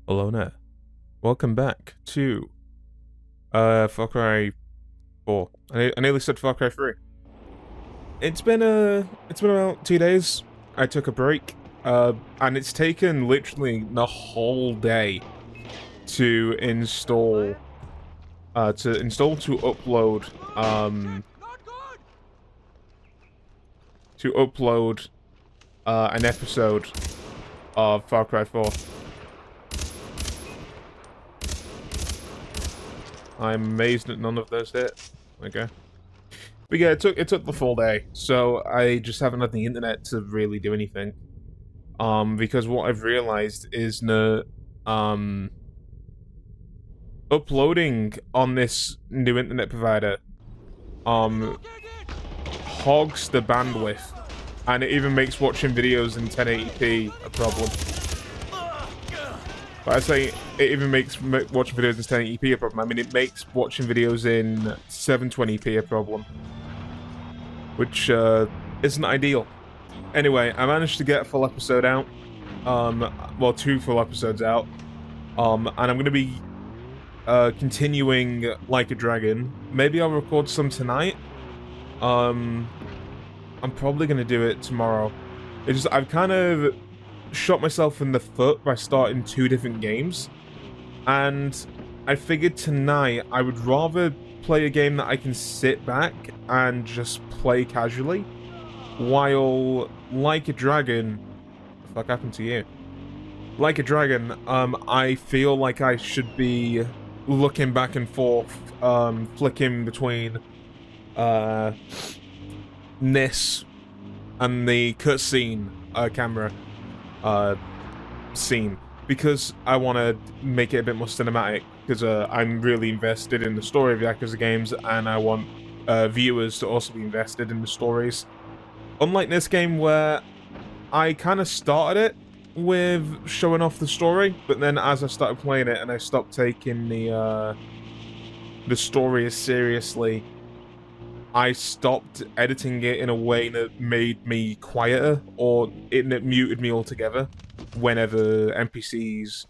Hello there. Welcome back to Far Cry 4. I nearly said Far Cry 3. It's been about 2 days. I took a break. And it's taken literally the whole day to install to upload an episode of Far Cry 4. I'm amazed that none of those hit. Okay. But yeah, it took the full day, so I just haven't had the internet to really do anything. Because what I've realized is that uploading on this new internet provider hogs the bandwidth, and it even makes watching videos in 1080p a problem. But I say it even makes watching videos in 1080p a problem. I mean, it makes watching videos in 720p a problem, which isn't ideal. Anyway, I managed to get a full episode out. Well, 2 full episodes out. And I'm going to be continuing Like a Dragon. Maybe I'll record some tonight. I'm probably going to do it tomorrow. It's just, I've kind of shot myself in the foot by starting 2 different games. And I figured tonight I would rather play a game that I can sit back and just play casually, while Like a Dragon... What the fuck happened to you? Like a Dragon, I feel like I should be looking back and forth, flicking between this and the cutscene camera scene, because I want to make it a bit more cinematic, because I'm really invested in the story of Yakuza games, and I want viewers to also be invested in the stories. Unlike this game, where I kind of started it with showing off the story, but then as I started playing it and I stopped taking the story as seriously, I stopped editing it in a way that made me quieter, or it muted me altogether whenever NPCs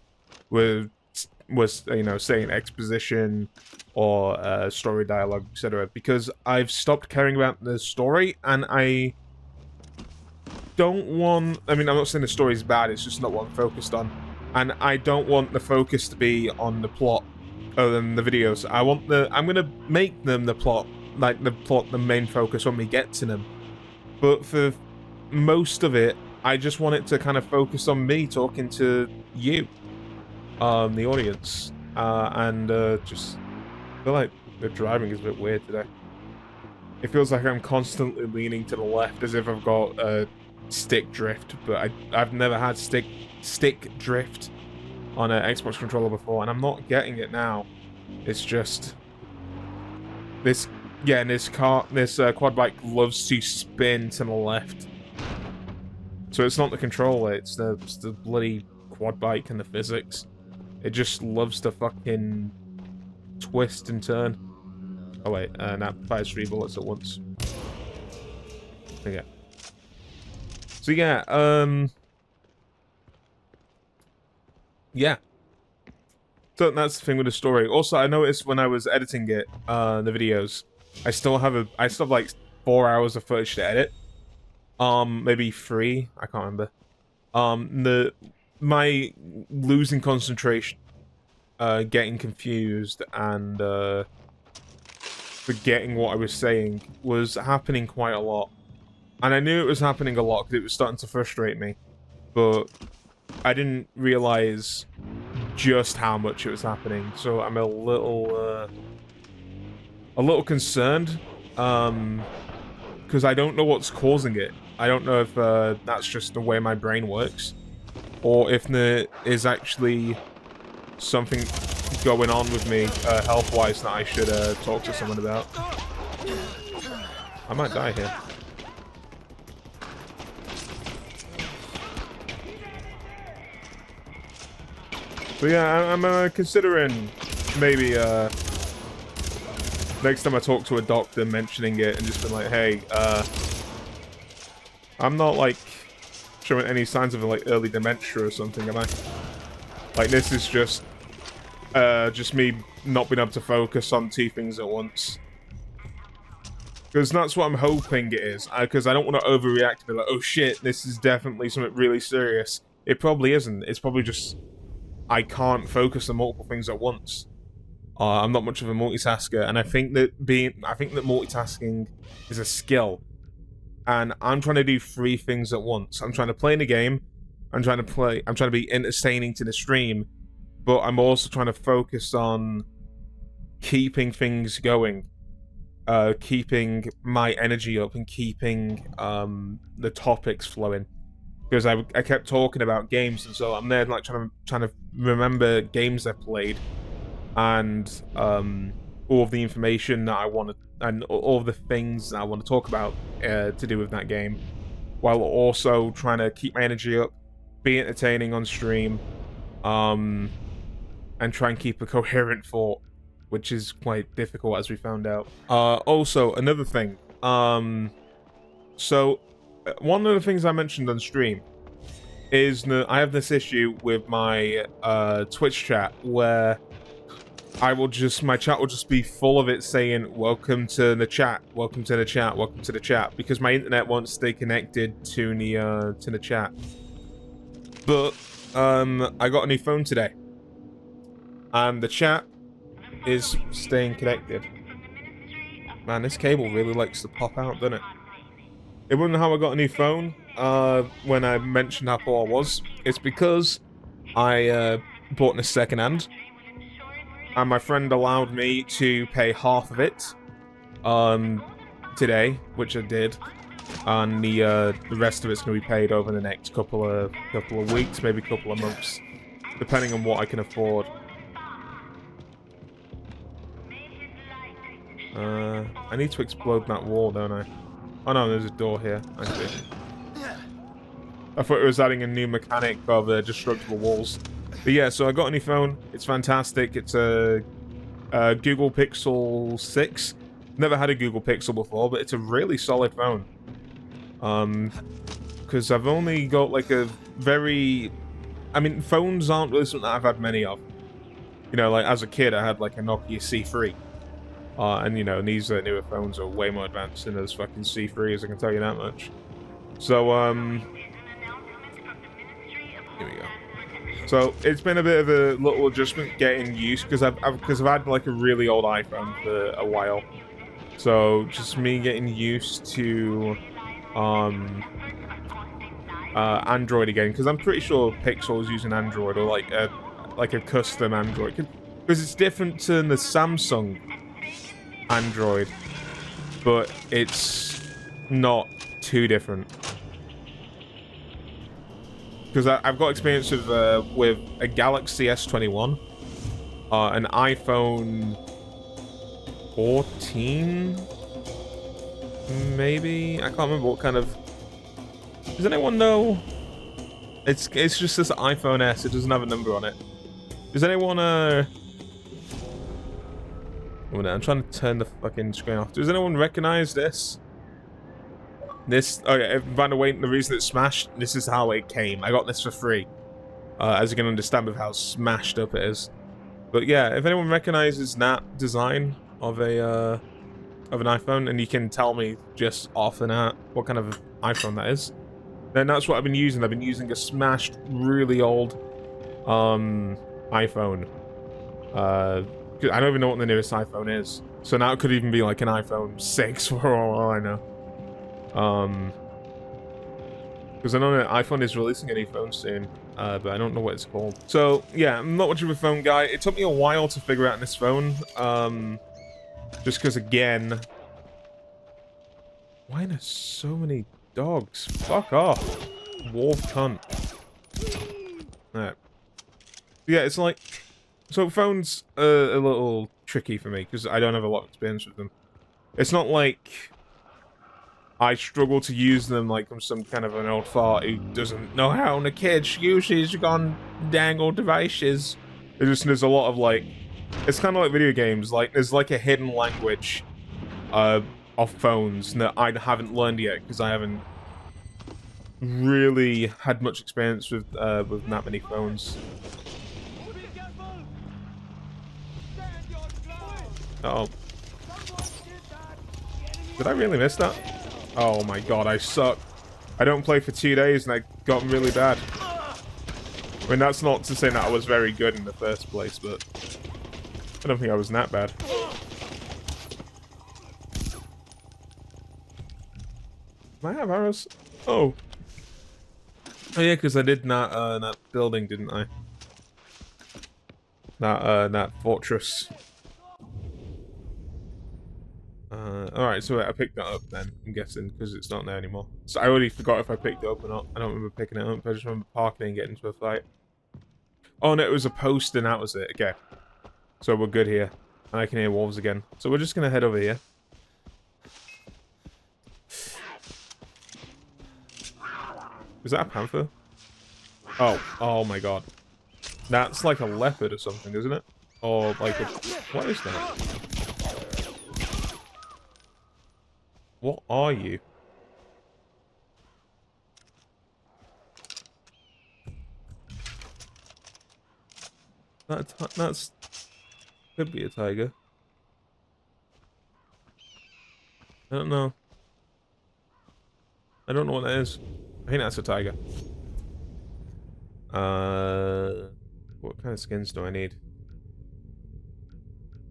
was saying exposition or story dialogue, etc. Because I've stopped caring about the story, and I don't want... I mean, I'm not saying the story's bad, it's just not what I'm focused on. And I don't want the focus to be on the plot other than the videos. I'm gonna make them the plot, like the main focus when we get to them. But for most of it, I just want it to kind of focus on me talking to you, the audience. Just feel like the driving is a bit weird today. It feels like I'm constantly leaning to the left, as if I've got stick drift, but I've never had stick drift on an Xbox controller before, and I'm not getting it now. It's just this quad bike loves to spin to the left. So it's not the controller, it's the bloody quad bike and the physics. It just loves to fucking twist and turn. Oh wait, and that fires 3 bullets at once. Okay. So yeah, yeah. So that's the thing with the story. Also, I noticed when I was editing it, the videos, I still have like 4 hours of footage to edit. Maybe 3, I can't remember. My losing concentration, getting confused, and forgetting what I was saying was happening quite a lot. And I knew it was happening a lot because it was starting to frustrate me, but I didn't realize just how much it was happening. So I'm a little concerned, because I don't know what's causing it. I don't know if that's just the way my brain works, or if there is actually something going on with me health-wise that I should talk to someone about. I might die here. So yeah, I'm considering maybe next time I talk to a doctor, mentioning it and just being like, hey, I'm not like showing any signs of like early dementia or something, am I? Like, this is just me not being able to focus on two things at once. Because that's what I'm hoping it is. Because I don't want to overreact and be like, oh shit, this is definitely something really serious. It probably isn't. It's probably just I can't focus on multiple things at once. I'm not much of a multitasker, and I think that multitasking is a skill. And I'm trying to do three things at once. I'm trying to play in a game. I'm trying to be entertaining to the stream, but I'm also trying to focus on keeping things going, keeping my energy up, and keeping the topics flowing. Because I kept talking about games, and so I'm there like trying to remember games I played, and all of the information that I want to, and all of the things that I want to talk about to do with that game, while also trying to keep my energy up, be entertaining on stream, and try and keep a coherent thought, which is quite difficult, as we found out. Also, another thing. So, one of the things I mentioned on stream is that I have this issue with my Twitch chat where my chat will just be full of it saying, welcome to the chat, welcome to the chat, welcome to the chat, because my internet won't stay connected to the chat. But, I got a new phone today, and the chat is staying connected. Man, this cable really likes to pop out, doesn't it? It wasn't how I got a new phone, when I mentioned how poor I was. It's because I bought it secondhand, and my friend allowed me to pay half of it today, which I did, and the rest of it's going to be paid over the next couple of weeks, maybe a couple of months, depending on what I can afford. I need to explode that wall, don't I? Oh no, there's a door here. I see. I thought it was adding a new mechanic of destructible walls. But yeah, so I got a new phone. It's fantastic. It's a Google Pixel 6. Never had a Google Pixel before, but it's a really solid phone. Because I've only got like a very... I mean, phones aren't really something that I've had many of. You know, like as a kid, I had like a Nokia C3. And you know, these newer phones are way more advanced than those fucking C3s, I can tell you that much. So, here we go. So, it's been a bit of a little adjustment getting used, because I've had like a really old iPhone for a while. So, just me getting used to, Android again, because I'm pretty sure Pixel is using Android, or like a custom Android. Because it's different to the Samsung Android, but it's not too different. Because I've got experience with a Galaxy S21, an iPhone 14, maybe? I can't remember what kind of... Does anyone know? It's just this iPhone S, it doesn't have a number on it. Does anyone, I'm trying to turn the fucking screen off. Does anyone recognize this? Okay, by the way, the reason it smashed, this is how it came. I got this for free. As you can understand with how smashed up it is. But yeah, if anyone recognizes that design of an iPhone, and you can tell me just off and at what kind of iPhone that is, then that's what I've been using. I've been using a smashed, really old iPhone. I don't even know what the newest iPhone is. So now it could even be like an iPhone 6 for all I know. Because I know that iPhone is releasing a new phone soon, but I don't know what it's called. So, yeah, I'm not much of a phone guy. It took me a while to figure out this phone. Just because, again... Why are there so many dogs? Fuck off. Wolf cunt. Alright. Yeah, it's like... So phones are a little tricky for me, because I don't have a lot of experience with them. It's not like I struggle to use them like I'm some kind of an old fart who doesn't know how the kids uses gone dangle devices. There's a lot of like... It's kind of like video games, like there's like a hidden language of phones that I haven't learned yet, because I haven't really had much experience with that many phones. Uh-oh. Did I really miss that? Oh my god, I suck. I don't play for 2 days and I got really bad. I mean, that's not to say that I was very good in the first place, but I don't think I was that bad. Do I have arrows? Oh. Oh yeah, because I did that building, didn't I? That fortress. Alright, so I picked that up then, I'm guessing, because it's not there anymore. So I already forgot if I picked it up or not. I don't remember picking it up, I just remember parking and getting into a fight. Oh no, it was a post and that was it. Okay. So we're good here. And I can hear wolves again. So we're just gonna head over here. Is that a panther? Oh my god. That's like a leopard or something, isn't it? Or like a... What is that? What are you? That's... Could be a tiger. I don't know. I don't know what that is. I think that's a tiger. What kind of skins do I need?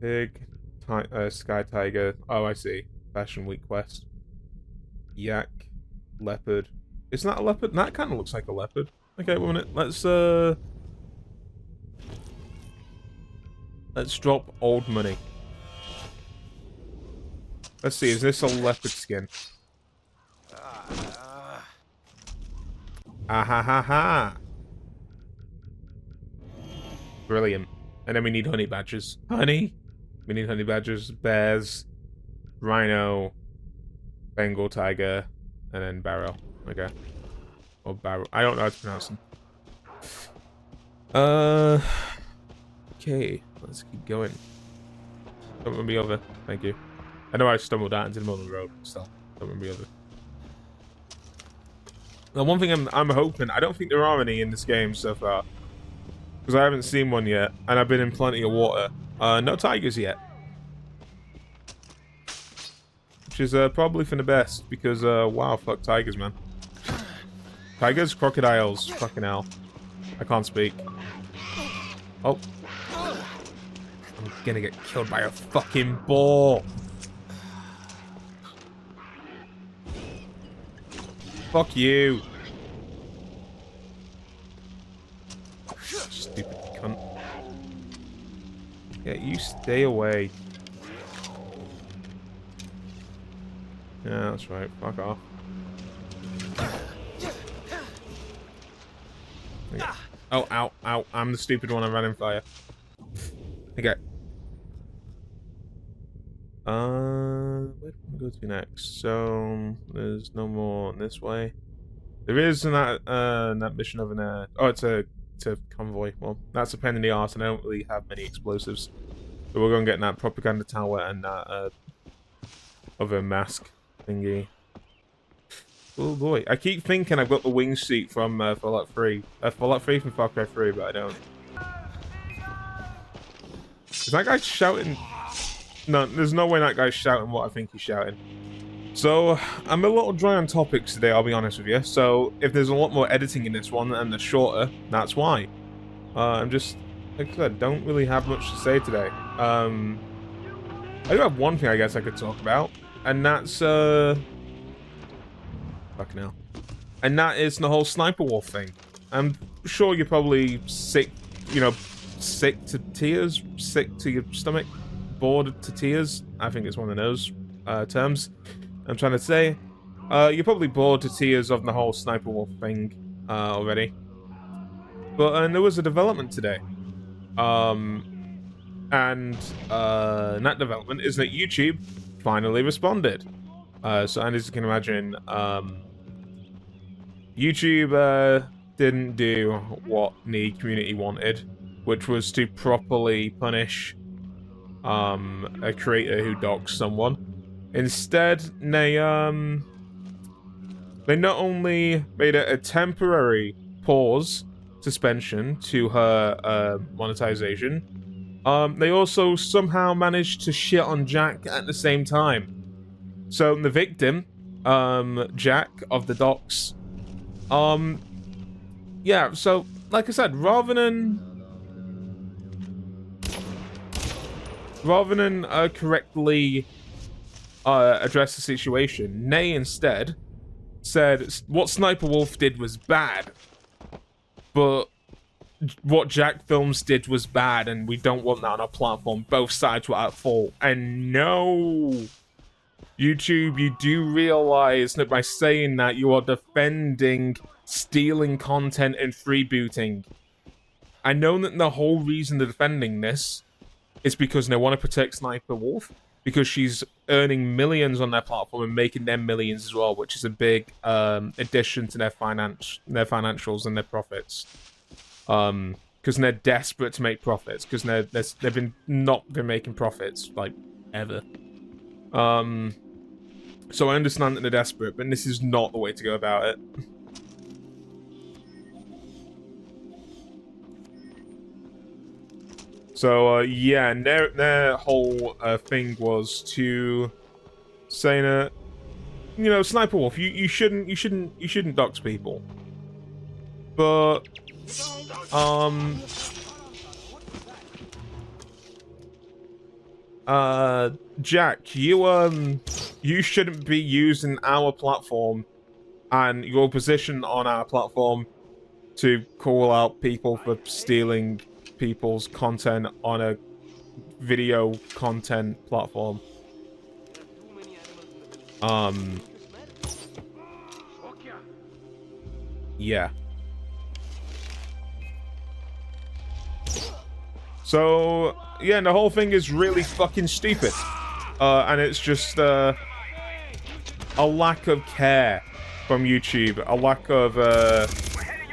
Pig, sky tiger. Oh, I see. Fashion Week quest. Yak, leopard. Isn't that a leopard? That kind of looks like a leopard. Okay, 1 minute. Let's drop old money. Let's see. Is this a leopard skin? Ah ha ha ha! Brilliant. And then we need honey badgers. Honey? We need honey badgers, bears, rhino, Bengal tiger, and then barrow. Okay. Or barrow. I don't know how to pronounce them. Okay. Let's keep going. Don't run me over. Thank you. I know I stumbled out into the middle of the road. Still, don't run me over. The one thing I'm hoping... I don't think there are any in this game so far. Because I haven't seen one yet. And I've been in plenty of water. No tigers yet. Which is probably for the best. Because, wow, fuck tigers, man. Tigers, crocodiles, fucking hell. I can't speak. Oh. I'm gonna get killed by a fucking boar. Fuck you. Stupid cunt. Yeah, you stay away. Yeah, that's right. Fuck off. Okay. Oh, ow, ow. I'm the stupid one. I ran in fire. Okay. Where do we go to next? So, there's no more this way. There is in that mission over there. Oh, it's a convoy. Well, that's a pain in the arse, and I don't really have many explosives. So we're going to get that propaganda tower and that other mask thingy. Oh boy, I keep thinking I've got the wingsuit from Fallout 3. Fallout 3 from Far Cry 3, but I don't. Is that guy shouting? No, there's no way that guy's shouting what I think he's shouting. So, I'm a little dry on topics today, I'll be honest with you. So, if there's a lot more editing in this one and they're shorter, that's why. I'm just, like I said, don't really have much to say today. I do have one thing I guess I could talk about, and that's, fucking hell. And that is the whole sniper wolf thing. I'm sure you're probably sick, you know, sick to tears, sick to your stomach, bored to tears. I think it's one of those terms I'm trying to say. You're probably bored to tears of the whole sniper wolf thing already. But there was a development today. And that development is that YouTube finally responded. So, and as you can imagine, YouTube didn't do what the community wanted, which was to properly punish a creator who doxed someone. Instead, they not only made it a temporary pause, suspension to her monetization, They also somehow managed to shit on Jack at the same time. So the victim, Jack of the docks, yeah, so like I said, rather than correctly address the situation, Nay instead said what Sniper Wolf did was bad, but what Jack Films did was bad, and we don't want that on our platform. Both sides were at fault. And no, YouTube, you do realize that by saying that, you are defending stealing content and freebooting. I know that the whole reason they're defending this is because they want to protect Sniper Wolf, because she's earning millions on their platform and making them millions as well, which is a big addition to their financials and their profits. Because they're desperate to make profits, because they've not been making profits like ever. So I understand that they're desperate, but this is not the way to go about it. So yeah, and their whole thing was to say that, you know, Sniper Wolf, you shouldn't dox people, but Jack, you shouldn't be using our platform and your position on our platform to call out people for stealing people's content on a video content platform. Yeah. So, yeah, and the whole thing is really fucking stupid. And it's just, a lack of care from YouTube, a lack of,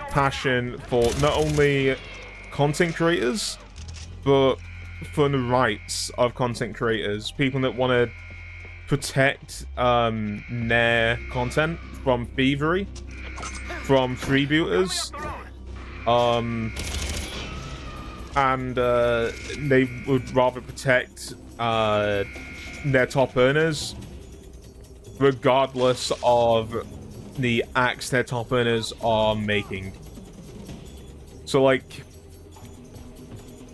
passion for not only content creators, but for the rights of content creators. People that want to protect, their content from thievery, from freebooters, and they would rather protect their top earners, regardless of the acts their top earners are making. So, like,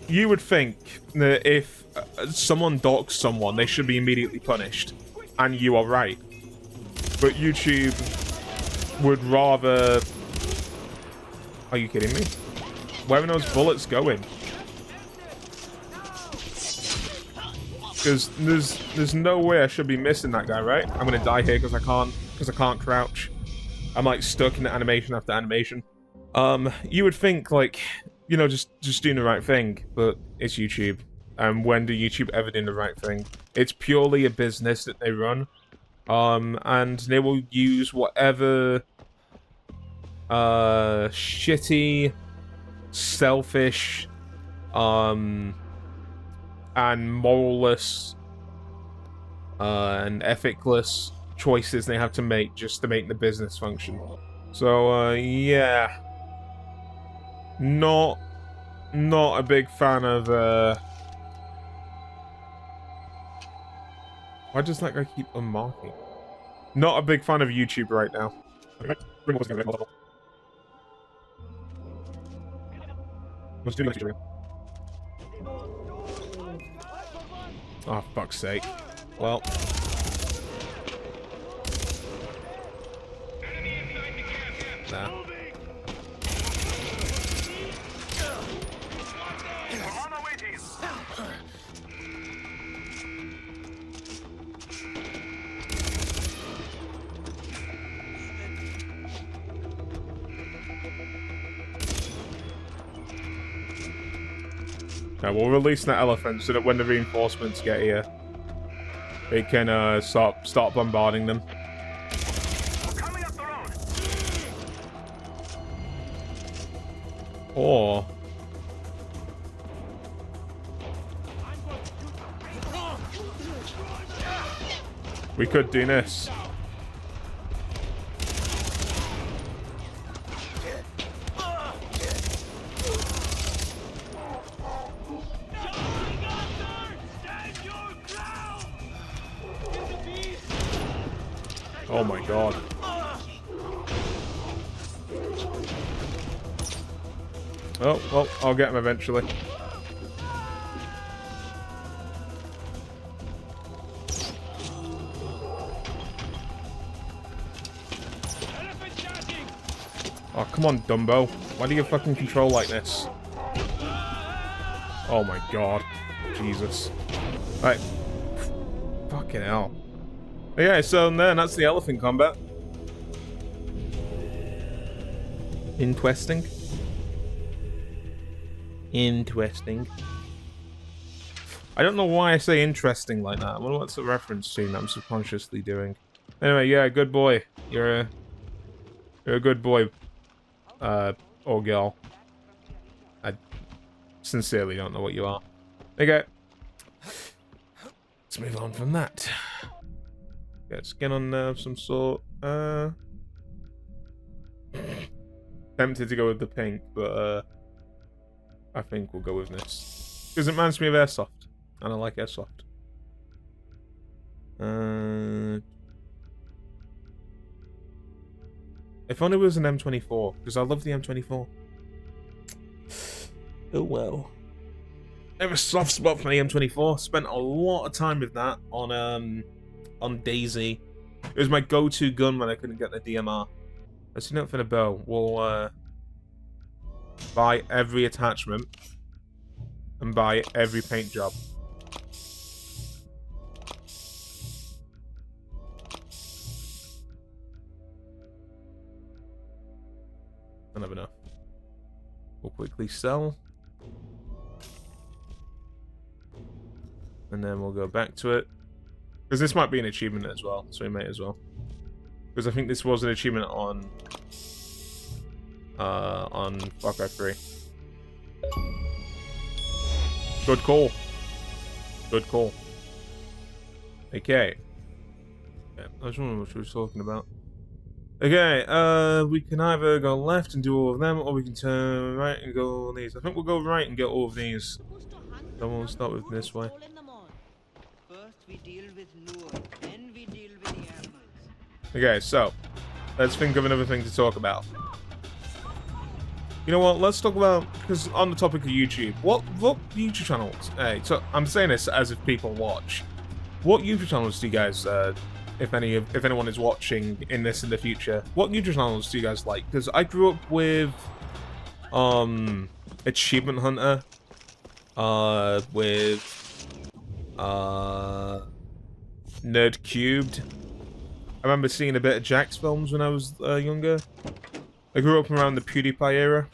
you would think that if someone docks someone, they should be immediately punished, and you are right. But YouTube would rather... Are you kidding me? Where are those bullets going? Because there's no way I should be missing that guy, right? I'm gonna die here because I can't crouch. I'm like stuck in animation after animation. You would think, like, you know, just doing the right thing, but it's YouTube. And when do YouTube ever do the right thing? It's purely a business that they run. And they will use whatever shitty, selfish, and moralless, and ethicless choices they have to make just to make the business function. So, yeah. Not a big fan of, why does that guy keep unmarking? Not a big fan of YouTube right now. Oh, fuck's sake. Well. Nah. Okay, we'll release that elephant so that when the reinforcements get here, they can start bombarding them. Or we could do this. Oh my god. Oh, well, I'll get him eventually. Oh, come on, Dumbo. Why do you fucking control like this? Oh my god. Jesus. Right. Fucking hell. Okay, so then that's the elephant combat. Interesting. Interesting. I don't know why I say interesting like that. I wonder what's the reference to that I'm subconsciously doing. Anyway, yeah, good boy. You're a good boy. Or girl. I sincerely don't know what you are. Okay. Let's move on from that. Get skin on there of some sort. Tempted to go with the pink, but I think we'll go with this. Because it reminds me of Airsoft. And I like Airsoft. If only it was an M24, because I love the M24. Oh well. I have a soft spot for the M24. Spent a lot of time with that on DayZ. It was my go-to gun when I couldn't get the DMR. Let's see nothing for the bow. We'll buy every attachment and buy every paint job. I never know. We'll quickly sell. And then we'll go back to it. Because this might be an achievement as well, so we may as well. Because I think this was an achievement on Far Cry 3. Good call. Good call. Okay. Yeah, I was wondering what she was talking about. Okay, we can either go left and do all of them, or we can turn right and go all of these. I think we'll go right and get all of these. Then we'll start with this way. Okay, so let's think of another thing to talk about. You know what? Let's talk about, because on the topic of YouTube, what YouTube channels? Hey, so I'm saying this as if people watch. What YouTube channels do you guys, if anyone is watching in this in the future, what YouTube channels do you guys like? Because I grew up with Achievement Hunter, with Nerd Cubed. I remember seeing a bit of Jack's films when I was younger. I grew up around the PewDiePie era.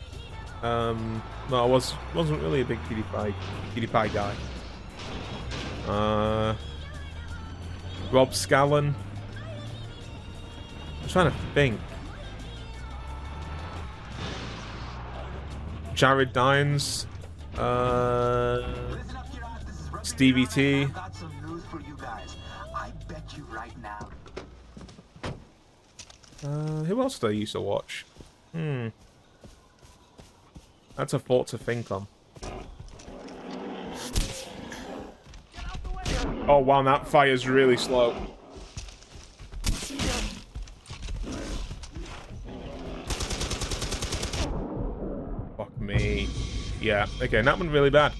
No, I wasn't really a big PewDiePie guy. Rob Scallon. I'm trying to think. Jared Dines. Stevie T. Who else did I used to watch? That's a thought to think on. Oh wow, that fire's really slow. Fuck me. Yeah, okay, that one really bad.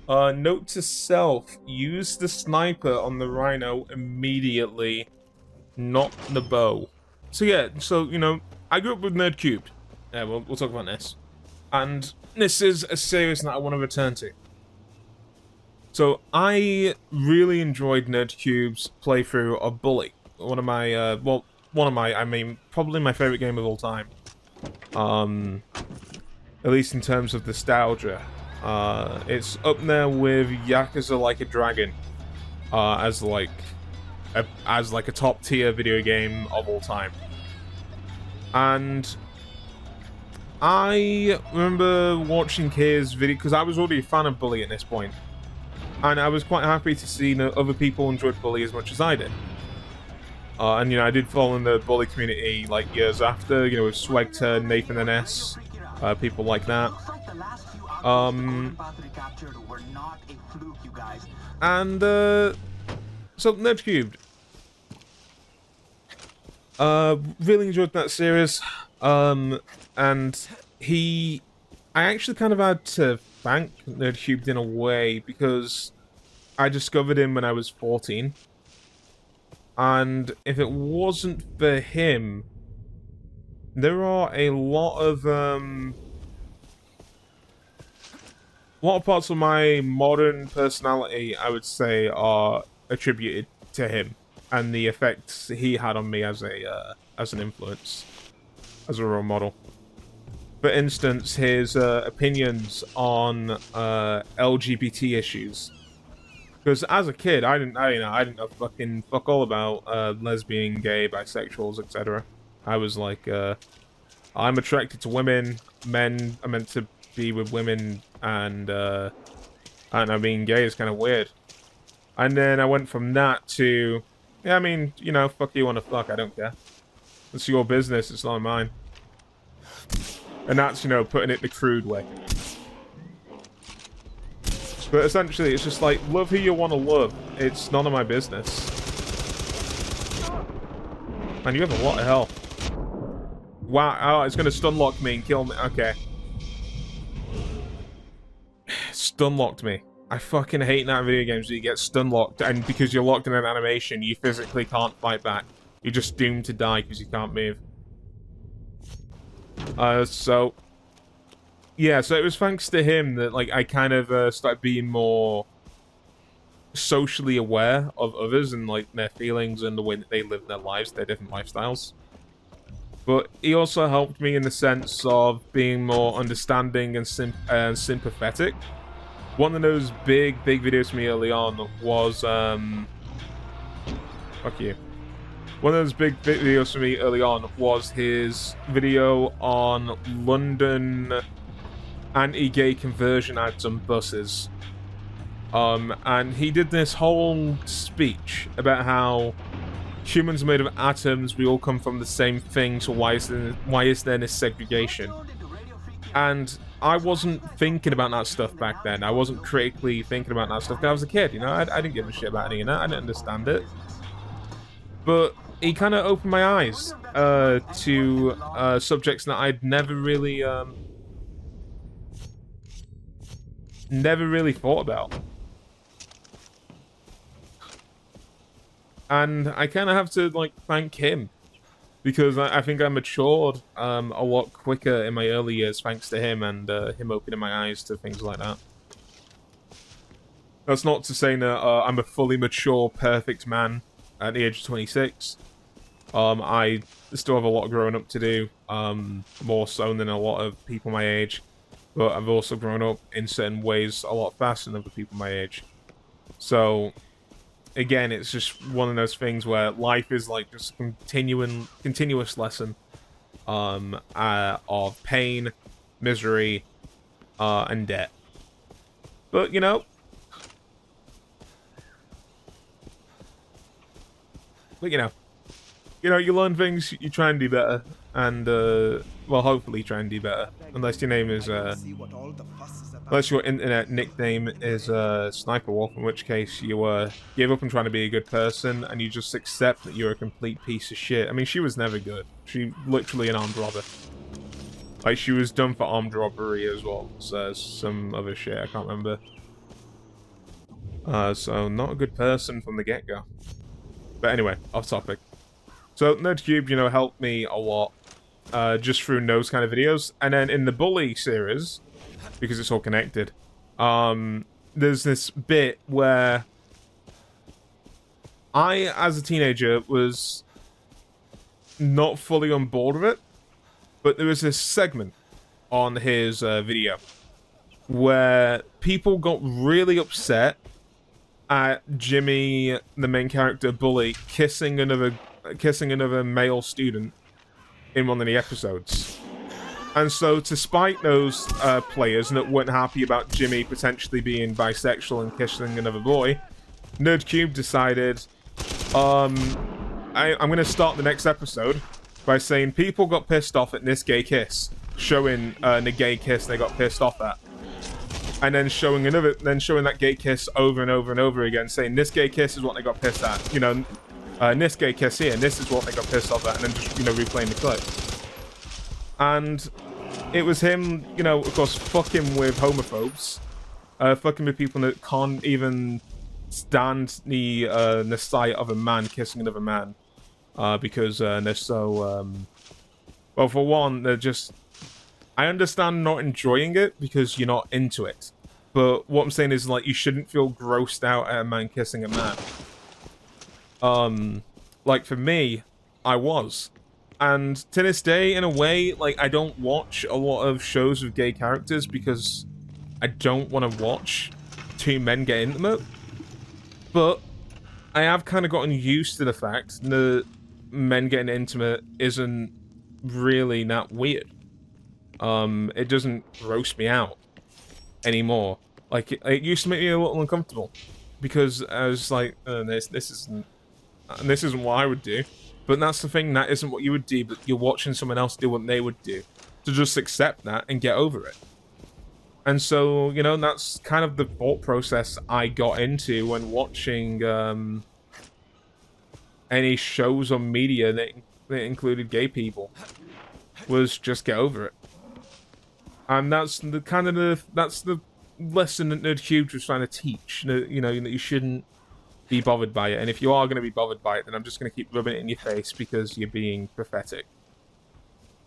Note to self, use the sniper on the Rhino immediately, not the bow. So yeah, so, you know, I grew up with Nerd Cubed. Yeah, we'll talk about this. And this is a series that I want to return to. So, I really enjoyed Nerd Cube's playthrough of Bully. One of my, I mean, probably my favorite game of all time. At least in terms of nostalgia. It's up there with Yakuza Like a Dragon. As like a top tier video game of all time. And I remember watching his video, because I was already a fan of Bully at this point. And I was quite happy to see other people enjoyed Bully as much as I did. And, you know, I did follow in the Bully community, like, years after, you know, with Swegter, Nathan and S, people like that. And, so, Nerd Cubed. Really enjoyed that series. And I actually kind of had to thank NerdCubed in a way because I discovered him when I was 14. And if it wasn't for him, there are a lot of parts of my modern personality, I would say, are attributed to him and the effects he had on me as an influence, as a role model. For instance, his opinions on LGBT issues. Because as a kid, I didn't know fucking fuck all about lesbian, gay, bisexuals, etc. I was like, I'm attracted to women. Men are meant to be with women, and I don't know, being gay is kind of weird. And then I went from that to, yeah, I mean, you know, fuck you wanna fuck, I don't care. It's your business, it's not mine. And that's, you know, putting it the crude way. But essentially, it's just like, love who you want to love. It's none of my business. Man, you have a lot of health. Wow, oh, it's gonna stun lock me and kill me. Okay. Stun locked me. I fucking hate that in video games where you get stun locked, and because you're locked in an animation, you physically can't fight back. You're just doomed to die because you can't move. So it was thanks to him that, like, I kind of started being more socially aware of others and, like, their feelings and the way that they live their lives, their different lifestyles. But he also helped me in the sense of being more understanding and sympathetic. One of those big videos for me early on was, fuck you. One of those big videos for me early on was his video on London anti-gay conversion ads on buses. And he did this whole speech about how humans are made of atoms, we all come from the same thing, so why is there this segregation? And I wasn't thinking about that stuff back then. I wasn't critically thinking about that stuff because I was a kid, you know? I didn't give a shit about any of that. I didn't understand it. But he kind of opened my eyes to subjects that I'd never really thought about. And I kind of have to, like, thank him. Because I think I matured a lot quicker in my early years thanks to him and him opening my eyes to things like that. That's not to say that I'm a fully mature, perfect man at the age of 26. I still have a lot of growing up to do, more so than a lot of people my age. But I've also grown up in certain ways a lot faster than other people my age. So, again, it's just one of those things where life is like just a continuous lesson of pain, misery, and debt. But, you know, you learn things, you try and do better, and, well, hopefully try and do better. Unless your name is, unless your internet nickname is, Sniper Wolf, in which case you, give up on trying to be a good person, and you just accept that you're a complete piece of shit. I mean, she was never good. She literally an armed robber. Like, she was done for armed robbery as well as, some other shit, I can't remember. So, not a good person from the get-go. But anyway, off topic. So, NerdCube, you know, helped me a lot, just through those kind of videos. And then in the Bully series, because it's all connected, there's this bit where I, as a teenager, was not fully on board with it, but there was this segment on his video where people got really upset at Jimmy, the main character, Bully, kissing another male student in one of the episodes. And so, to spite those players that weren't happy about Jimmy potentially being bisexual and kissing another boy, NerdCube decided, I'm going to start the next episode by saying people got pissed off at this gay kiss, showing the gay kiss they got pissed off at. And then showing that gay kiss over and over and over again, saying this gay kiss is what they got pissed at. You know, Niske kiss here, and this is what they got pissed off at, and then just, you know, replaying the clip. And it was him, you know, of course, fucking with homophobes, fucking with people that can't even stand the sight of a man kissing another man, because they're so, well, for one, they're just, I understand not enjoying it because you're not into it, but what I'm saying is, like, you shouldn't feel grossed out at a man kissing a man. Like, for me, I was. And to this day, in a way, like, I don't watch a lot of shows with gay characters because I don't want to watch two men get intimate. But I have kind of gotten used to the fact that men getting intimate isn't really that weird. It doesn't gross me out anymore. Like, it used to make me a little uncomfortable because I was like, this isn't what I would do. But that's the thing, that isn't what you would do, but you're watching someone else do what they would do. So just accept that and get over it. And so, you know, that's kind of the thought process I got into when watching any shows on media that included gay people. Was just get over it. And that's the kind of that's the lesson that Nerd Cube was trying to teach. You know, that you shouldn't be bothered by it. And if you are going to be bothered by it, then I'm just going to keep rubbing it in your face because you're being pathetic.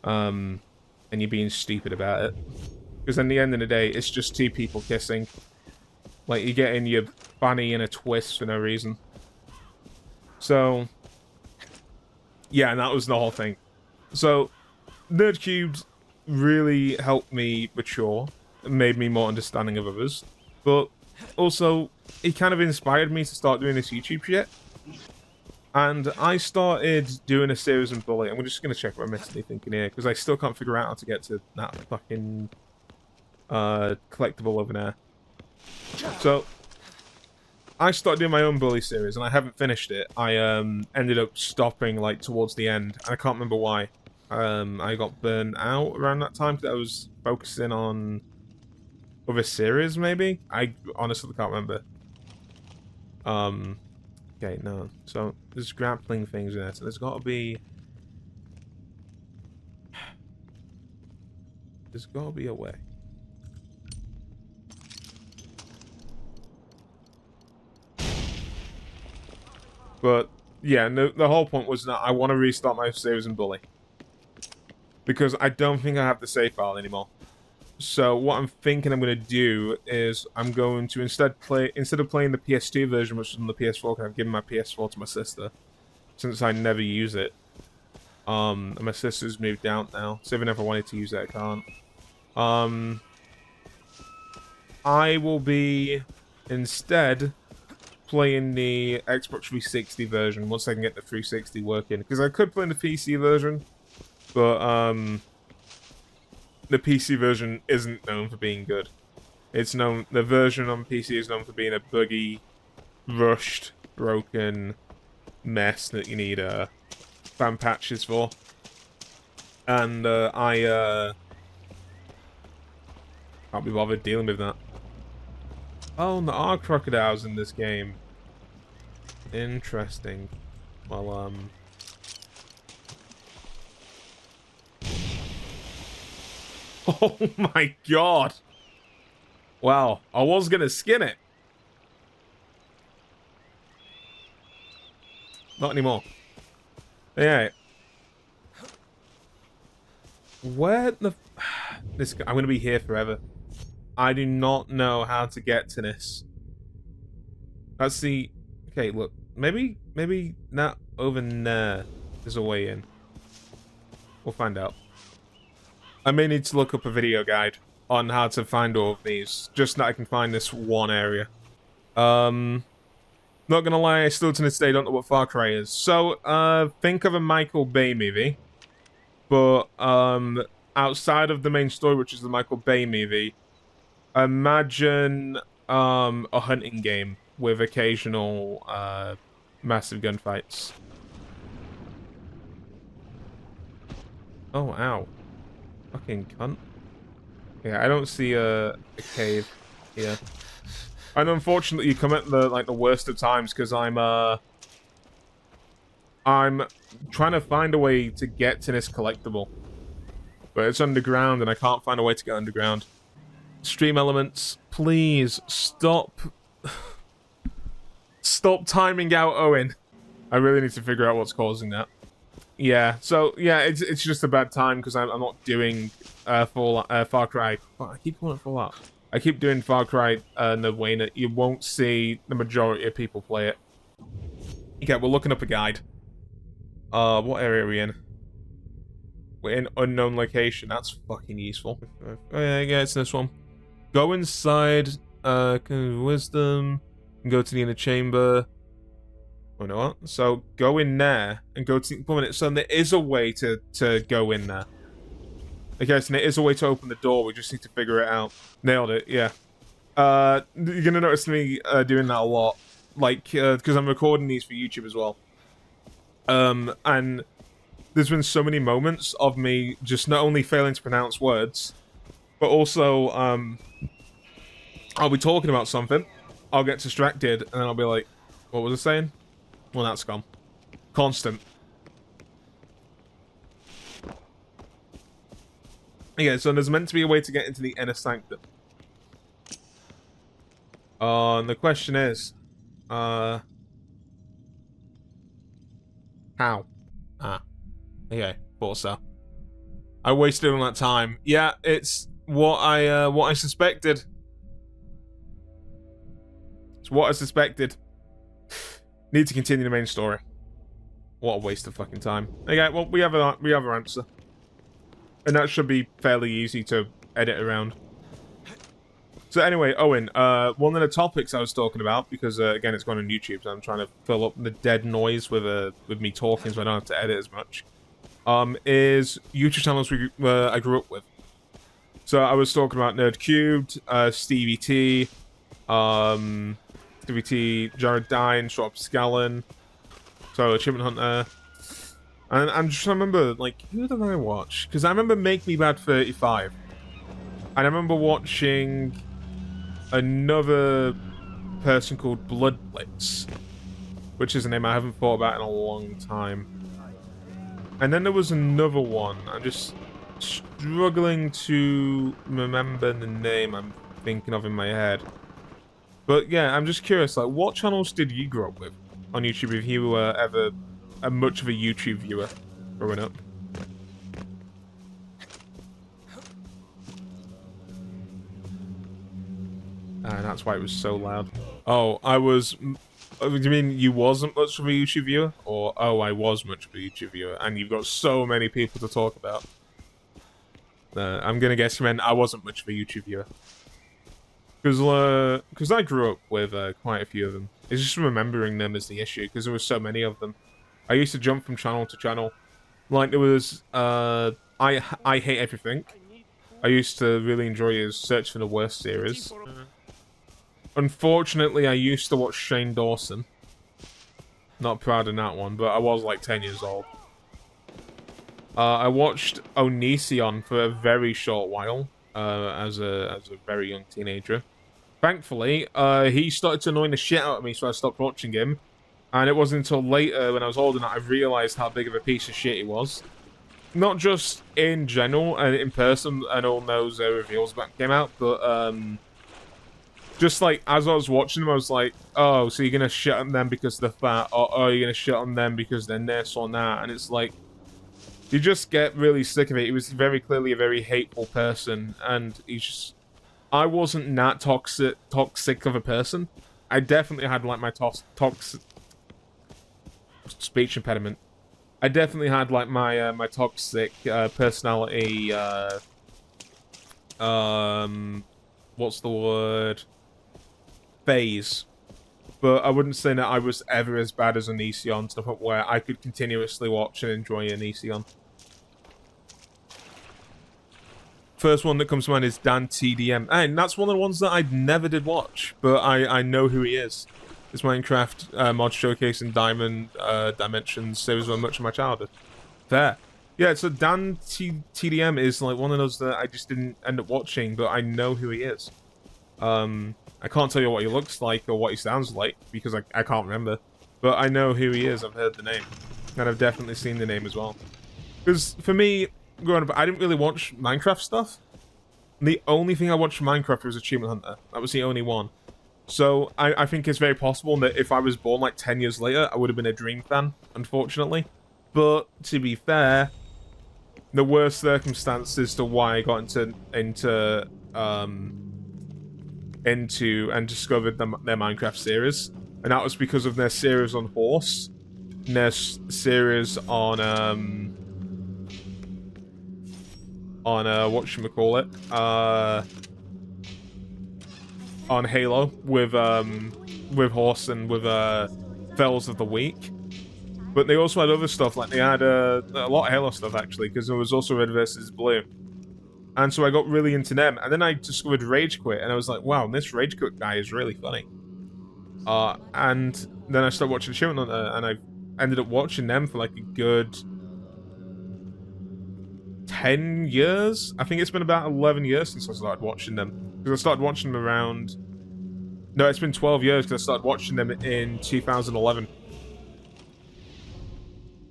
And you're being stupid about it. Because in the end of the day, it's just two people kissing. Like, you're getting your fanny in a twist for no reason. So, yeah, and that was the whole thing. So, Nerd Cubed really helped me mature, and made me more understanding of others, but also, it kind of inspired me to start doing this YouTube shit. And I started doing a series on Bully. I'm just going to check if I missed anything in here, because I still can't figure out how to get to that fucking collectible over there. So, I started doing my own Bully series, and I haven't finished it. I ended up stopping, like, towards the end. I can't remember why. I got burnt out around that time, because I was focusing on other series, maybe? I honestly can't remember. Okay, no. So, there's grappling things in there, so there's got to be... There's got to be a way. But, yeah, the whole point was that I want to restart my series in Bully. Because I don't think I have the save file anymore. So what I'm thinking I'm going to do is I'm going to instead of playing the PS2 version, which is on the PS4, because I've given my PS4 to my sister, since I never use it. And my sister's moved out now, so even if I wanted to use it, I can't. I will be instead playing the Xbox 360 version once I can get the 360 working, because I could play the PC version, but the PC version isn't known for being good. It's known, the version on PC is known for being a buggy, rushed, broken mess that you need fan patches for. And I can't be bothered dealing with that. Oh, and there are crocodiles in this game. Interesting. Well, oh my god! Wow, I was gonna skin it. Not anymore. Yeah. Where the... This... I'm gonna be here forever. I do not know how to get to this. That's the... Okay, look. Maybe that over there is a way in. We'll find out. I may need to look up a video guide on how to find all of these, just that I can find this one area. Not gonna lie, I still to this day don't know what Far Cry is. So, think of a Michael Bay movie, but, outside of the main story, which is the Michael Bay movie, imagine, a hunting game with occasional, massive gunfights. Oh, ow. Fucking cunt. Yeah, I don't see a cave here. And unfortunately, you come at the worst of times, because I'm, I'm trying to find a way to get to this collectible. But it's underground, and I can't find a way to get underground. Stream elements, please stop. Stop timing out Owen. I really need to figure out what's causing that. Yeah, so yeah, it's just a bad time because I'm not doing Far Cry. Oh, I keep calling it Fallout. I keep doing Far Cry the way that you won't see the majority of people play it. Okay, we're looking up a guide. What area are we in? We're in unknown location. That's fucking useful. Oh yeah, it's this one. Go inside. Wisdom. And go to the inner chamber. Oh no, what? So go in there and go to 1 minute. So there is a way to go in there. Okay, so there is a way to open the door. We just need to figure it out. Nailed it. Yeah. You're gonna notice me doing that a lot, like because I'm recording these for YouTube as well. And there's been so many moments of me just not only failing to pronounce words, but also I'll be talking about something, I'll get distracted, and then I'll be like, "What was I saying?" Well, that's gone. Constant. Okay, so there's meant to be a way to get into the inner sanctum. And the question is, how? Okay, thought so. I wasted all that time. Yeah, it's what I suspected. It's what I suspected. Need to continue the main story. What a waste of fucking time. Okay, well we have our answer, and that should be fairly easy to edit around. So anyway, Owen, one of the topics I was talking about, because again it's gone on YouTube, so I'm trying to fill up the dead noise with me talking, so I don't have to edit as much. Is YouTube channels I grew up with. So I was talking about Nerd Cubed, Stevie T, Jared Dine, Short Up Scallon, so Achievement Hunter. And I'm just trying to remember, like, who did I watch? Because I remember Make Me Bad 35. And I remember watching another person called Blood Blitz, which is a name I haven't thought about in a long time. And then there was another one. I'm just struggling to remember the name I'm thinking of in my head. But yeah, I'm just curious, like, what channels did you grow up with on YouTube if you were ever much of a YouTube viewer growing up? And that's why it was so loud. Oh, I was... Do you mean you wasn't much of a YouTube viewer? Or, oh, I was much of a YouTube viewer, and you've got so many people to talk about? I'm gonna guess you meant I wasn't much of a YouTube viewer. Because I grew up with quite a few of them. It's just remembering them is the issue, because there were so many of them. I used to jump from channel to channel. Like, there was, I Hate Everything. I used to really enjoy his Search for the Worst series. Unfortunately, I used to watch Shane Dawson. Not proud of that one, but I was like 10 years old. I watched Onision for a very short while, as a very young teenager. Thankfully, he started to annoy the shit out of me, so I stopped watching him. And it wasn't until later, when I was older, that I realised how big of a piece of shit he was. Not just in general, and in person, and all those reveals that came out, but, just like, as I was watching him, I was like, oh, so you're gonna shit on them because they're fat, or oh, you're gonna shit on them because they're this or that, and it's like, you just get really sick of it. He was very clearly a very hateful person, and he's just... I wasn't that toxic of a person. I definitely had, like, my toxic... Speech impediment. I definitely had, like, my, my toxic, personality, what's the word? Phase. But I wouldn't say that I was ever as bad as Onision, to the point where I could continuously watch and enjoy Onision. First one that comes to mind is Dan TDM, and that's one of the ones that I never did watch, but I know who he is. His Minecraft mod showcase and Diamond Dimensions series were much of my childhood. There. Yeah, so Dan TDM is like one of those that I just didn't end up watching, but I know who he is. I can't tell you what he looks like or what he sounds like, because I can't remember. But I know who he is, I've heard the name. And I've definitely seen the name as well. Because for me, growing up, I didn't really watch Minecraft stuff. The only thing I watched from Minecraft was Achievement Hunter. That was the only one. So I think it's very possible that if I was born like 10 years later, I would have been a Dream fan, unfortunately. But to be fair, the worst circumstances to why I got into and discovered their Minecraft series, and that was because of their series on Horse, and their series on whatchamacallit, on Halo with Horse and with Fells of the Week. But they also had other stuff, like they had a lot of Halo stuff actually, because there was also Red versus Blue. And so I got really into them, and then I discovered Rage Quit, and I was like, wow, this Rage Quit guy is really funny. And then I started watching Achievement Hunter, and I ended up watching them for like a good 10 years? I think it's been about 11 years since I started watching them. Because I started watching them around... No, it's been 12 years because I started watching them in 2011.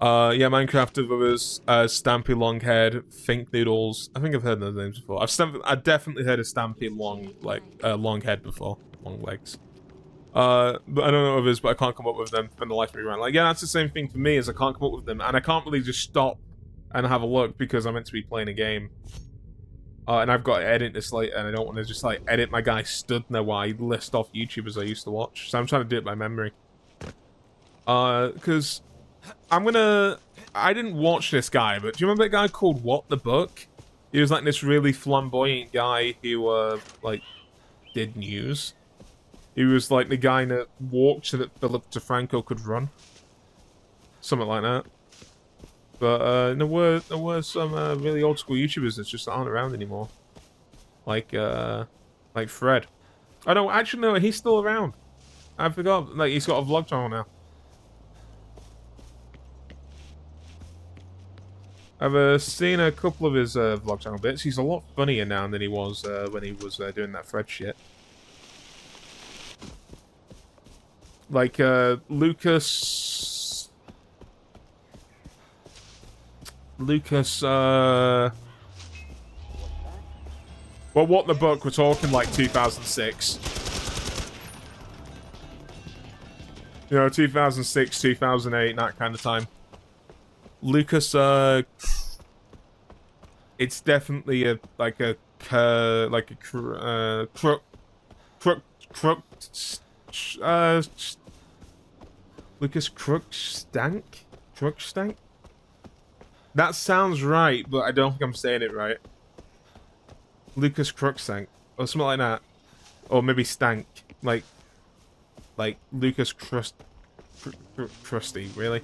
Yeah, Minecraft others, Stampy Longhead, Think Noodles. I think I've heard those names before. I've definitely heard of Stampy Longhead before. Long legs. But I don't know others, but I can't come up with them for the life of me right. Like, yeah, that's the same thing for me, is I can't come up with them, and I can't really just stop and have a look because I'm meant to be playing a game. And I've got to edit this later, and I don't want to just, like, edit my guy Studner while I list off YouTubers I used to watch. So I'm trying to do it by memory. Because I didn't watch this guy, but do you remember that guy called What the Book? He was, like, this really flamboyant guy who, like, did news. He was, like, the guy that walked so that Philip DeFranco could run. Something like that. But there were some really old school YouTubers that just aren't around anymore. Like Fred. Oh no, actually no, he's still around. I forgot. Like, he's got a vlog channel now. I've seen a couple of his vlog channel bits. He's a lot funnier now than he was when he was doing that Fred shit. Like Lucas, well, What the Book, we're talking like 2006. You know, 2006, 2008, that kind of time. Lucas, it's definitely Lucas Crookshank? That sounds right, but I don't think I'm saying it right. Lucas Crookshank, or something like that. Or maybe Stank. Like Lucas Crusty, really?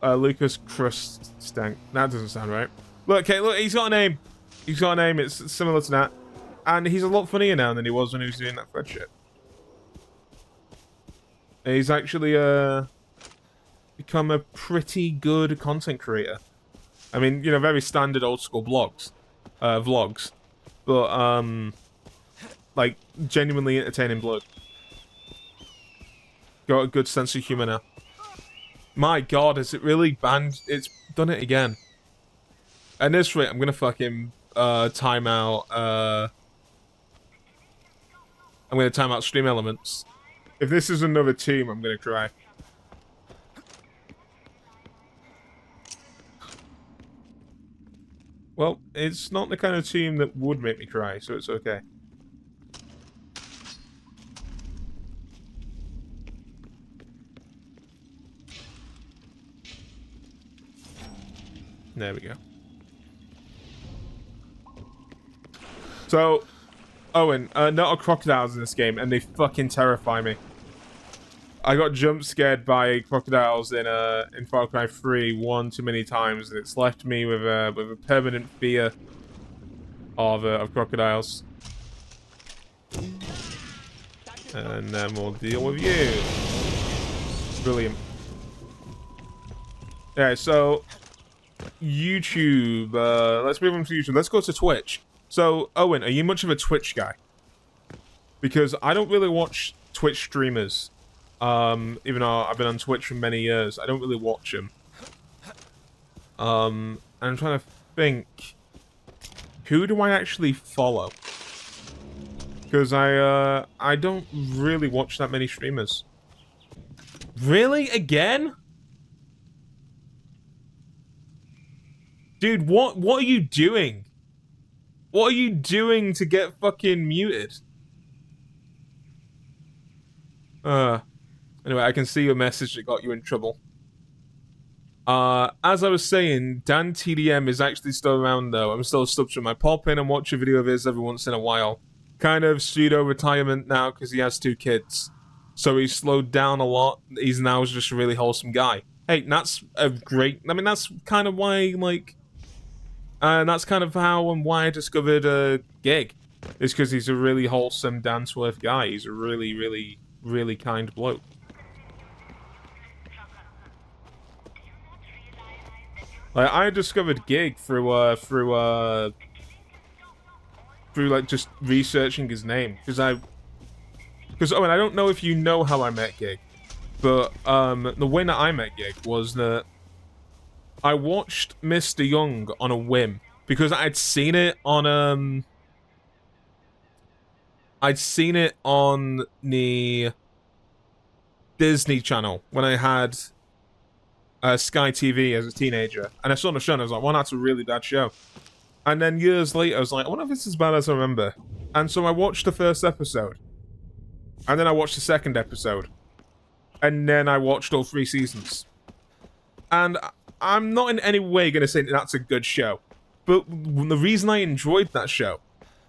Lucas Cruststank. That doesn't sound right. Look, okay, look, he's got a name. He's got a name, it's similar to that. And he's a lot funnier now than he was when he was doing that Fred shit. He's actually, become a pretty good content creator. I mean, you know, very standard old school vlogs. But, like, genuinely entertaining bloke. Got a good sense of humor now. My god, has it really banned? It's done it again. At this rate, I'm gonna fucking, time out, I'm gonna time out Stream Elements. If this is another team, I'm gonna cry. Well, it's not the kind of team that would make me cry, so it's okay. There we go. So, Owen, not a crocodiles in this game, and they fucking terrify me. I got jump scared by crocodiles in Far Cry 3 one too many times, and it's left me with a permanent fear of crocodiles. And then we'll deal with you. Brilliant. Yeah, so YouTube. Let's move on to YouTube. Let's go to Twitch. So, Owen, are you much of a Twitch guy? Because I don't really watch Twitch streamers. Even though I've been on Twitch for many years, I don't really watch them. I'm trying to think, who do I actually follow? Because I don't really watch that many streamers. Really? Again? Dude, what are you doing? What are you doing to get fucking muted? Anyway, I can see your message that got you in trouble. As I was saying, Dan TDM is actually still around though. I'm still stuck to him. I pop in and watch a video of his every once in a while. Kind of pseudo-retirement now because he has 2 kids. So he's slowed down a lot. He's now just a really wholesome guy. Hey, that's a great... I mean, that's kind of why, like... that's kind of how and why I discovered Gig. It's because he's a really wholesome, down-to-earth guy. He's a really, really, really kind bloke. Like, I discovered Gig through like just researching his name because I don't know if you know how I met Gig, but the way that I met Gig was that I watched Mr. Young on a whim because I'd seen it on the Disney Channel when I had Sky TV as a teenager, and I saw the show and I was like, well, that's a really bad show. And then years later I was like, I wonder if it's as bad as I remember. And so I watched the first episode, and then I watched the second episode, and then I watched all 3 seasons. And I'm not in any way going to say that that's a good show, but the reason I enjoyed that show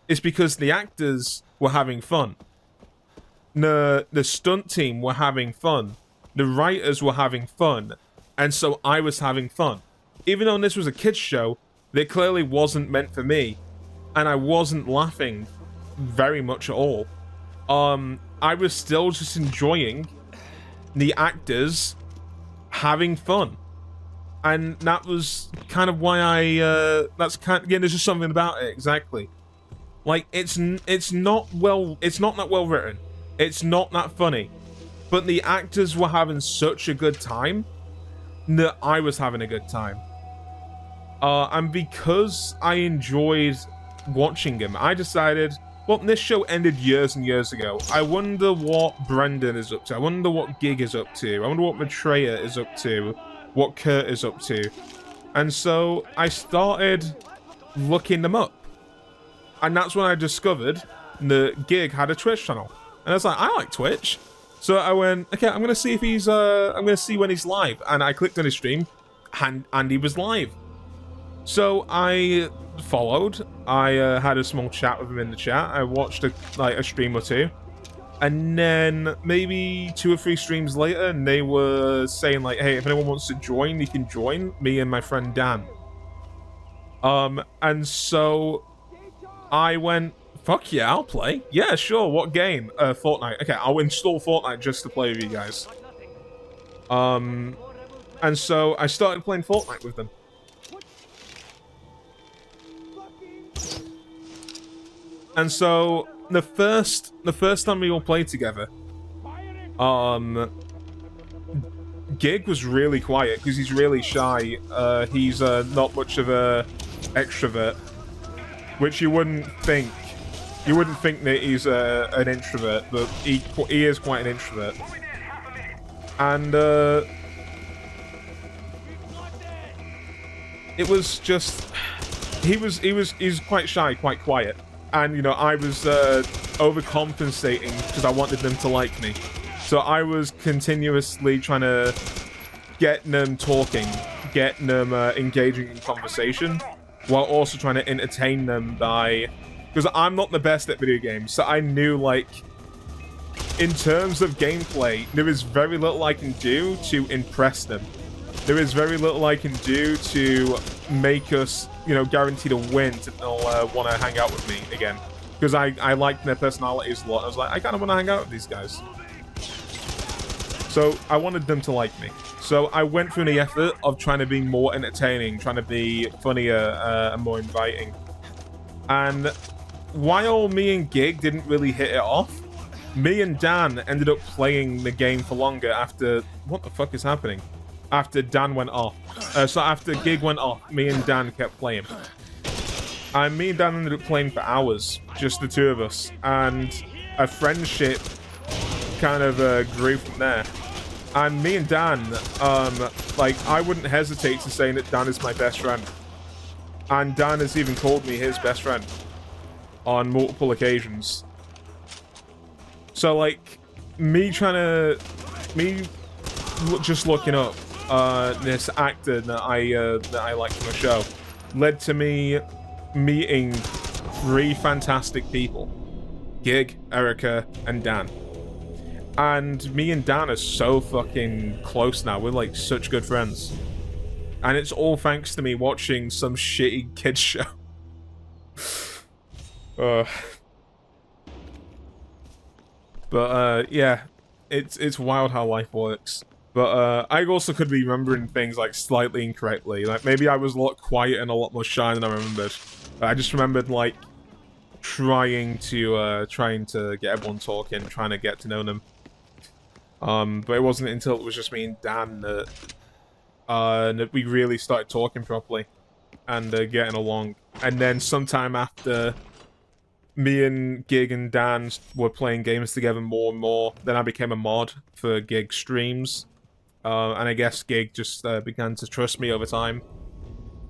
is because the actors were having fun. The stunt team were having fun. The writers were having fun. And so I was having fun. Even though this was a kids show, it clearly wasn't meant for me. And I wasn't laughing very much at all. I was still just enjoying the actors having fun. And that was kind of why again, there's just something about it, exactly. Like, it's not that well written. It's not that funny. But the actors were having such a good time that I was having a good time. And because I enjoyed watching him, I decided, well, this show ended years and years ago. I wonder what Brendan is up to. I wonder what Gig is up to. I wonder what Maitreya is up to. What Kurt is up to. And so I started looking them up. And that's when I discovered that Gig had a Twitch channel. And I was like, I like Twitch. So I went, okay, I'm gonna see if he's I'm gonna see when he's live. And I clicked on his stream, and he was live. So I followed. I had a small chat with him in the chat. I watched a stream or 2. And then maybe 2 or 3 streams later, and they were saying like, hey, if anyone wants to join, you can join me and my friend Dan. And so I went, fuck yeah, I'll play. Yeah, sure, what game? Fortnite. Okay, I'll install Fortnite just to play with you guys. And so I started playing Fortnite with them. And so the first time we all played together, Gig was really quiet because he's really shy. He's not much of a extrovert, which you wouldn't think. You wouldn't think that he's an introvert, but he is quite an introvert. And it was just he's quite shy, quite quiet. And, you know, I was overcompensating because I wanted them to like me. So I was continuously trying to get them talking, get them engaging in conversation, while also trying to entertain them by... Because I'm not the best at video games, so I knew, like, in terms of gameplay, there is very little I can do to impress them. There is very little I can do to make us, you know, guaranteed a win to want to hang out with me again. Because I liked their personalities a lot. I was like, I kind of want to hang out with these guys. So I wanted them to like me. So I went through the effort of trying to be more entertaining, trying to be funnier and more inviting. And while me and Gig didn't really hit it off, me and Dan ended up playing the game for longer after... What the fuck is happening? after Dan went off. So after Gig went off, me and Dan kept playing. And me and Dan ended up playing for hours, just the two of us. And a friendship kind of grew from there. And me and Dan, like, I wouldn't hesitate to say that Dan is my best friend. And Dan has even called me his best friend on multiple occasions. So, like, me just looking up this actor that I like from the show led to me meeting 3 fantastic people: Gig, Erica, and Dan. And me and Dan are so fucking close now. We're like such good friends. And it's all thanks to me watching some shitty kids show. But yeah, it's wild how life works. But I also could be remembering things like slightly incorrectly. Like maybe I was a lot quiet and a lot more shy than I remembered. I just remembered like trying to get everyone talking, trying to get to know them. But it wasn't until it was just me and Dan that we really started talking properly and getting along. And then sometime after me and Gig and Dan were playing games together more and more, then I became a mod for Gig streams. And I guess Gig just began to trust me over time.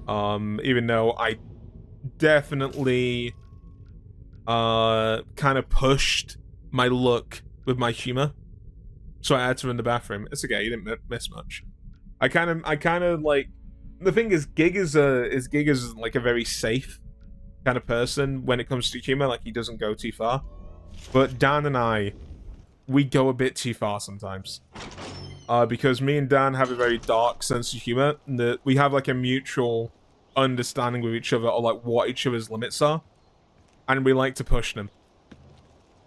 Even though I definitely kind of pushed my luck with my humor. So I had to run the bathroom. It's okay, you didn't miss much. I kind of like, the thing is, Gig is like a very safe kind of person when it comes to humor. Like, he doesn't go too far. But Dan and we go a bit too far sometimes. Because me and Dan have a very dark sense of humor, and that we have like a mutual understanding with each other of like what each other's limits are, and we like to push them.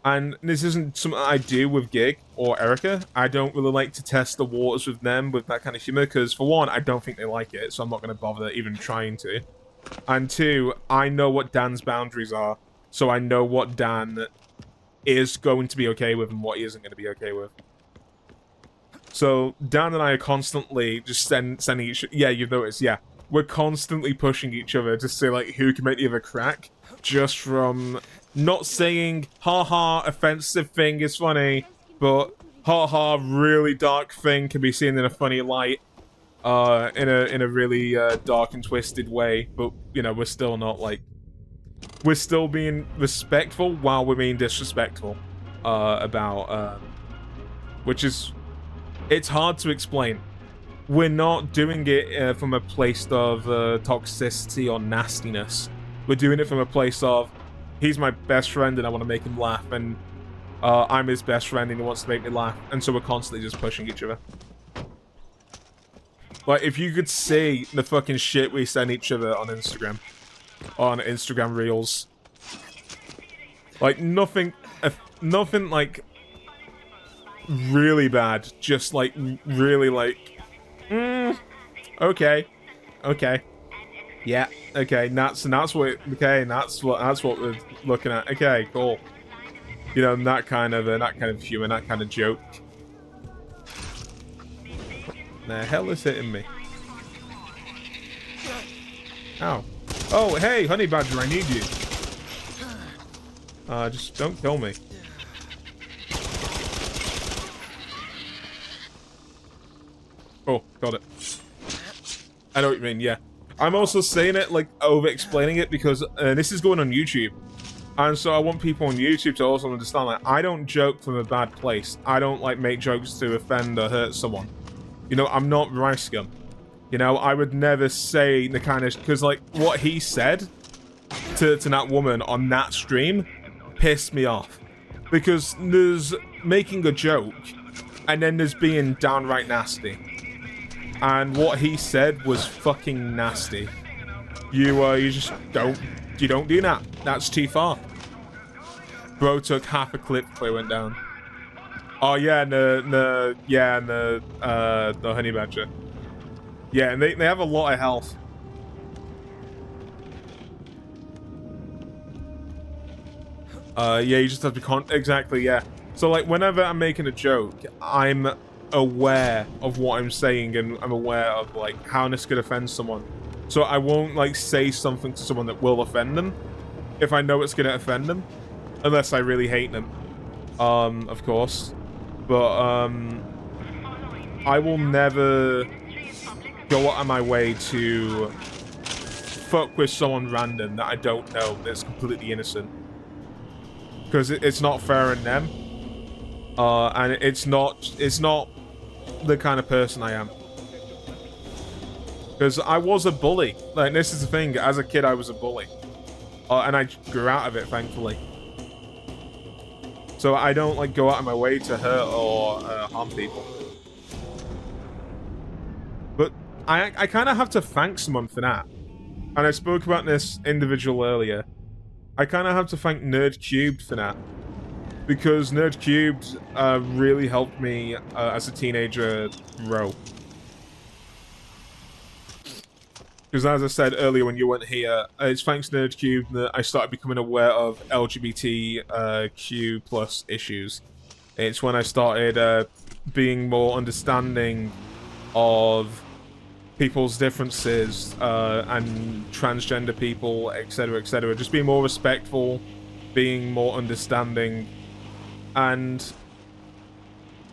And this isn't something I do with Gig or Erica. I don't really like to test the waters with them with that kind of humor, because for one, I don't think they like it, so I'm not going to bother even trying to. And 2, I know what Dan's boundaries are, so I know what Dan is going to be okay with and what he isn't going to be okay with. So Dan and I are constantly just sending each... Yeah, you've noticed, yeah. We're constantly pushing each other to say, like, who can make the other crack, just from not saying, haha, offensive thing is funny, but haha, really dark thing can be seen in a funny light, in a really dark and twisted way. But, you know, we're still not, like... We're still being respectful while we're being disrespectful about... which is... It's hard to explain. We're not doing it from a place of toxicity or nastiness. We're doing it from a place of, he's my best friend and I want to make him laugh, and I'm his best friend and he wants to make me laugh, and so we're constantly just pushing each other. Like, if you could see the fucking shit we send each other on Instagram Reels. Like, nothing like really bad, just like really like okay, yeah, okay, that's what we're looking at. Okay, cool. You know, that kind of humor, that kind of joke. The hell is hitting me? Ow. Oh, hey, honey badger, I need you. Just don't kill me. Oh, got it. I know what you mean, yeah. I'm also saying it, like, over-explaining it because this is going on YouTube. And so I want people on YouTube to also understand, like, I don't joke from a bad place. I don't, like, make jokes to offend or hurt someone. You know, I'm not rice scum. You know, I would never say the kind of... Because, like, what he said to that woman on that stream pissed me off. Because there's making a joke, and then there's being downright nasty. And what he said was fucking nasty. You just don't do that. That's too far. Bro took half a clip before he went down. Oh yeah, and the honey badger. Yeah, and they have a lot of health. Yeah, you just have to exactly, yeah. So like whenever I'm making a joke, I'm aware of what I'm saying, and I'm aware of like how this could offend someone. So I won't like say something to someone that will offend them if I know it's gonna offend them, unless I really hate them, of course. But I will never go out of my way to fuck with someone random that I don't know that's completely innocent, because it's not fair in them, and it's not the kind of person I am. Because I was a bully. Like, this is the thing. As a kid, I was a bully. And I grew out of it, thankfully. So I don't, like, go out of my way to hurt or harm people. But I kind of have to thank someone for that. And I spoke about this individual earlier. I kind of have to thank NerdCubed for that. Because NerdCubed really helped me as a teenager grow. Because as I said earlier when you weren't here, it's thanks to NerdCube that I started becoming aware of LGBTQ plus issues. It's when I started being more understanding of people's differences and transgender people, etc., etc. Just being more respectful, being more understanding, and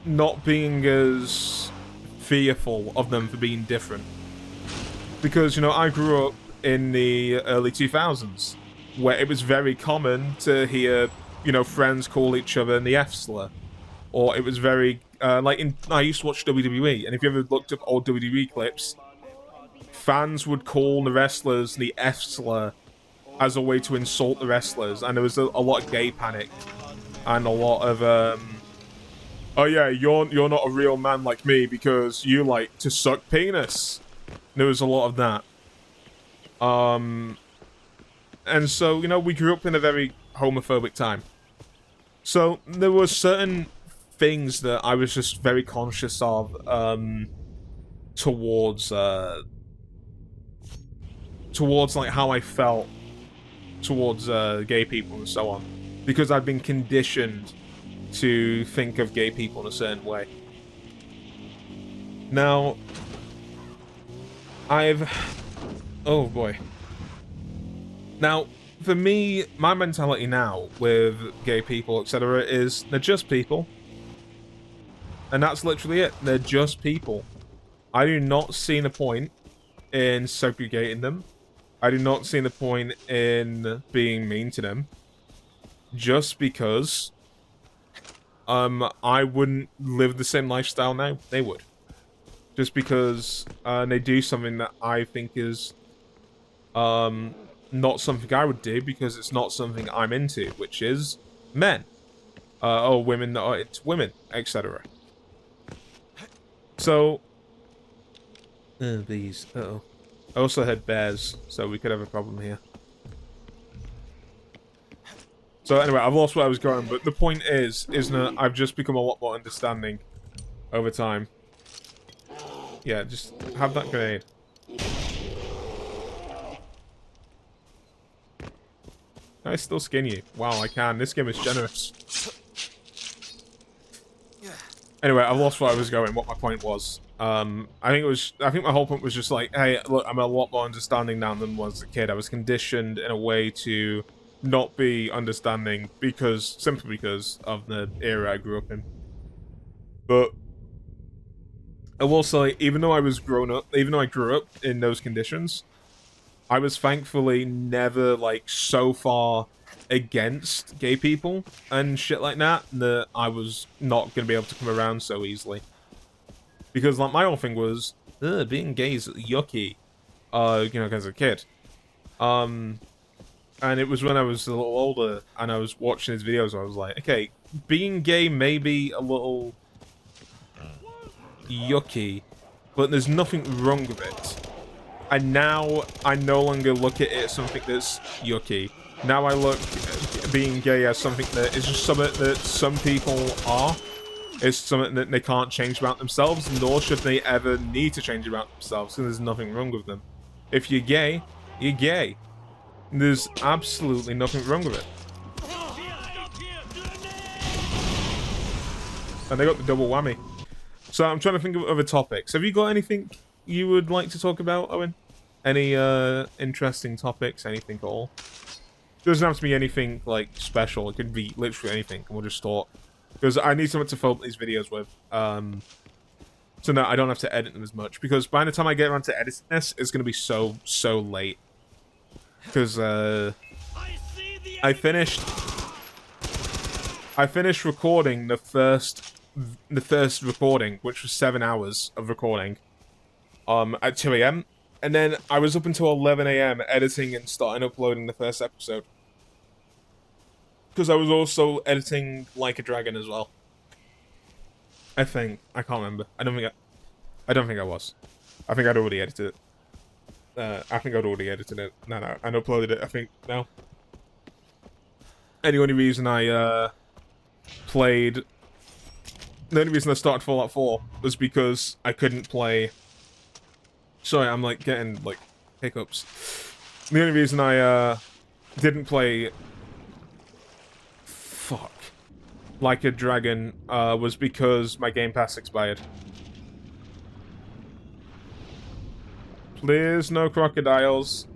not being as fearful of them for being different. Because, you know, I grew up in the early 2000s, where it was very common to hear, you know, friends call each other the F slur. Or it was very, I used to watch WWE, and if you ever looked up old WWE clips, fans would call the wrestlers the F slur as a way to insult the wrestlers, and there was a lot of gay panic, and a lot of, oh yeah, you're not a real man like me because you like to suck penis. There was a lot of that. And so, you know, we grew up in a very homophobic time. So there were certain things that I was just very conscious of towards like how I felt towards gay people and so on, because I've been conditioned to think of gay people in a certain way. Now, oh boy. Now, for me, my mentality now with gay people, etc., is they're just people. And that's literally it. They're just people. I do not see the point in segregating them. I do not see the point in being mean to them. Just because I wouldn't live the same lifestyle now they would. Just because they do something that I think is not something I would do, because it's not something I'm into, which is men. Or women that are into women, etc. So, these. Uh-oh. I also heard bears, so we could have a problem here. So anyway, I've lost where I was going, but the point is that I've just become a lot more understanding over time. Yeah, just have that grenade. Can I still skin you? Wow, I can. This game is generous. Anyway, I've lost where I was going, what my point was. I think my whole point was just like, hey, look, I'm a lot more understanding now than was a kid. I was conditioned in a way to not be understanding simply because of the era I grew up in. But I will say, even though I grew up in those conditions, I was thankfully never, like, so far against gay people and shit like that I was not going to be able to come around so easily. Because, like, my whole thing was, being gay is yucky, you know, as a kid. And it was when I was a little older and I was watching his videos, I was like, okay, being gay may be a little yucky, but there's nothing wrong with it. And now I no longer look at it as something that's yucky. Now I look at being gay as something that is just something that some people are. It's something that they can't change about themselves, nor should they ever need to change about themselves, because there's nothing wrong with them. If you're gay, you're gay. There's absolutely nothing wrong with it. And they got the double whammy. So I'm trying to think of other topics. Have you got anything you would like to talk about, Owen? Any interesting topics? Anything at all? It doesn't have to be anything like special. It could be literally anything, and we'll just talk. Because I need something to film these videos with. So no, I don't have to edit them as much. Because by the time I get around to editing this, it's going to be so late. Because I finished recording the first recording, which was 7 hours of recording, at 2 a.m. And then I was up until 11 a.m. editing and starting uploading the first episode. Because I was also editing Like a Dragon as well. I think. I can't remember. I don't think I was. I think I'd already edited it. I think I'd already edited it. No, and uploaded it, I think, now. And the only reason I, the only reason I started Fallout 4 was because I couldn't play... Sorry, I'm, like, getting, like, hiccups. The only reason I, didn't play... Fuck. Like a Dragon, was because my Game Pass expired. Please, no crocodiles.